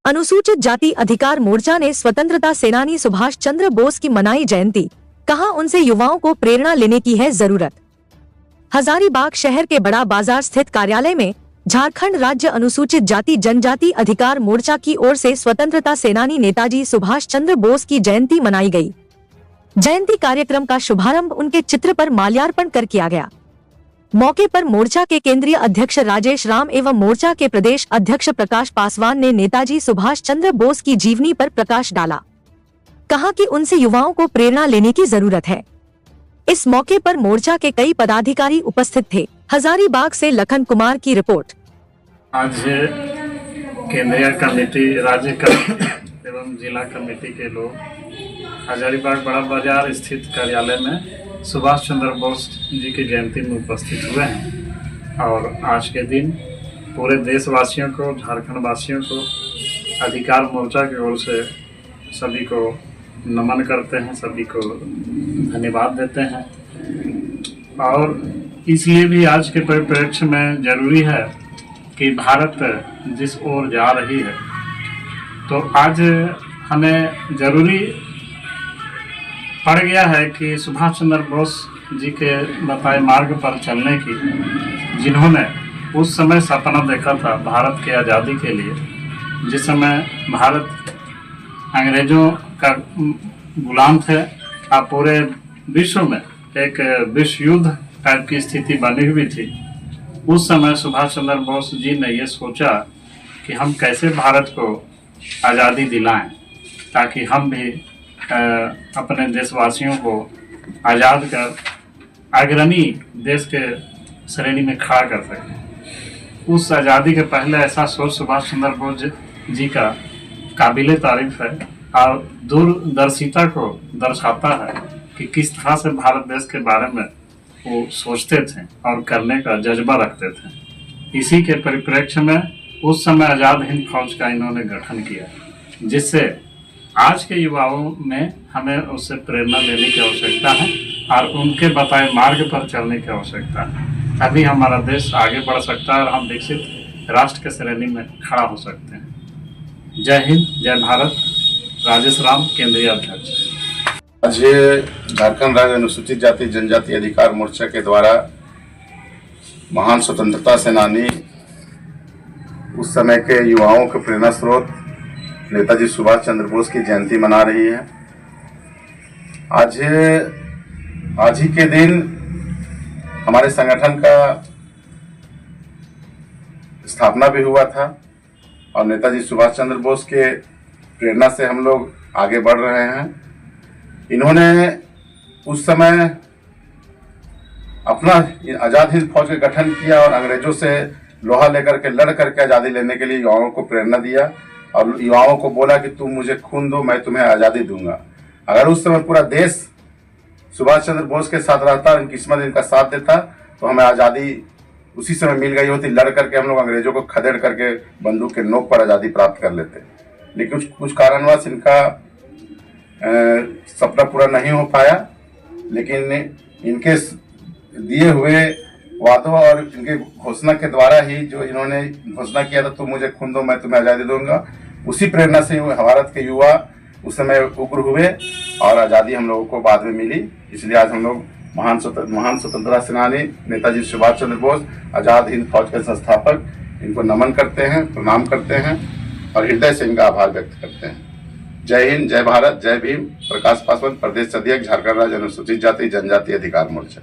अनुसूचित जाति अधिकार मोर्चा ने स्वतंत्रता सेनानी सुभाष चंद्र बोस की मनाई जयंती, कहा उनसे युवाओं को प्रेरणा लेने की है जरूरत। हजारीबाग शहर के बड़ा बाजार स्थित कार्यालय में झारखंड राज्य अनुसूचित जाति जनजाति अधिकार मोर्चा की ओर से स्वतंत्रता सेनानी नेताजी सुभाष चंद्र बोस की जयंती मनाई गई। जयंती कार्यक्रम का शुभारंभ उनके चित्र पर माल्यार्पण कर किया गया। मौके पर मोर्चा के केंद्रीय अध्यक्ष राजेश राम एवं मोर्चा के प्रदेश अध्यक्ष प्रकाश पासवान ने नेताजी सुभाष चंद्र बोस की जीवनी पर प्रकाश डाला। कहा कि उनसे युवाओं को प्रेरणा लेने की जरूरत है। इस मौके पर मोर्चा के कई पदाधिकारी उपस्थित थे। हजारीबाग से लखन कुमार की रिपोर्ट। आज केंद्रीय कमेटी, राज्य कमेटी एवं जिला कमेटी के लोग हजारीबाग बड़ा बाजार स्थित कार्यालय में सुभाष चंद्र बोस जी की जयंती में उपस्थित हुए हैं और आज के दिन पूरे देशवासियों को, झारखंड वासियों को अधिकार मोर्चा की ओर से सभी को नमन करते हैं, सभी को धन्यवाद देते हैं। और इसलिए भी आज के परिप्रेक्ष्य में जरूरी है कि भारत जिस ओर जा रही है, तो आज हमें जरूरी पड़ गया है कि सुभाष चंद्र बोस जी के बताए मार्ग पर चलने की, जिन्होंने उस समय सपना देखा था भारत के आज़ादी के लिए, जिस समय भारत अंग्रेजों का गुलाम थे और पूरे विश्व में एक विश्व युद्ध टाइप की स्थिति बनी हुई थी। उस समय सुभाष चंद्र बोस जी ने ये सोचा कि हम कैसे भारत को आज़ादी दिलाएं ताकि हम भी अपने देशवासियों को आज़ाद कर अग्रणी देश के श्रेणी में खड़ा कर सकें। उस आज़ादी के पहले ऐसा सोच सुभाष चंद्र बोस जी का काबिले तारीफ है और दूरदर्शिता को दर्शाता है कि किस तरह से भारत देश के बारे में वो सोचते थे और करने का जज्बा रखते थे। इसी के परिप्रेक्ष्य में उस समय आज़ाद हिंद फौज का इन्होंने गठन किया, जिससे आज के युवाओं में हमें उससे प्रेरणा लेने की आवश्यकता है और उनके बताए मार्ग पर चलने की आवश्यकता है। तभी हमारा देश आगे बढ़ सकता है और हम विकसित राष्ट्र के श्रेणी में खड़ा हो सकते हैं। जय हिंद, जय भारत। राजेश राम, केंद्रीय अध्यक्ष। आज झारखंड राज्य अनुसूचित जाति जनजाति अधिकार मोर्चा के द्वारा महान स्वतंत्रता सेनानी, उस समय के युवाओं के प्रेरणा स्रोत नेताजी सुभाष चंद्र बोस की जयंती मना रही है। आज ही के दिन हमारे संगठन का स्थापना भी हुआ था और नेताजी सुभाष चंद्र बोस के प्रेरणा से हम लोग आगे बढ़ रहे हैं। इन्होंने उस समय अपना आज़ाद हिंद फौज का गठन किया और अंग्रेजों से लोहा लेकर के लड़ करके आज़ादी लेने के लिए युवाओं को प्रेरणा दिया और युवाओं को बोला कि तुम मुझे खून दो, मैं तुम्हें आज़ादी दूंगा। अगर उस समय पूरा देश सुभाष चंद्र बोस के साथ रहता, किस्मत इनका साथ देता, तो हमें आज़ादी उसी समय मिल गई होती। लड़ करके हम लोग अंग्रेजों को खदेड़ करके बंदूक के नोक पर आज़ादी प्राप्त कर लेते। लेकिन कुछ कारणवश इनका सपना पूरा नहीं हो पाया। लेकिन इनके दिए हुए वादों और इनके घोषणा के द्वारा ही जो इन्होंने घोषणा किया था, तुम मुझे खून दो, मैं तुम्हें आज़ादी दूंगा, उसी प्रेरणा से भारत के युवा उस समय उग्र हुए और आज़ादी हम लोगों को बाद में मिली। इसलिए आज हम लोग महान स्वतंत्रता सेनानी नेताजी सुभाष चंद्र बोस, आज़ाद हिंद फौज के संस्थापक, इनको नमन करते हैं, प्रणाम करते हैं और हृदय से इनका आभार व्यक्त करते हैं। जय हिंद, जय भारत, जय भीम। प्रकाश पासवान, प्रदेश अध्यक्ष, झारखंड राज्य अनुसूचित जाति जनजाति अधिकार मोर्चा।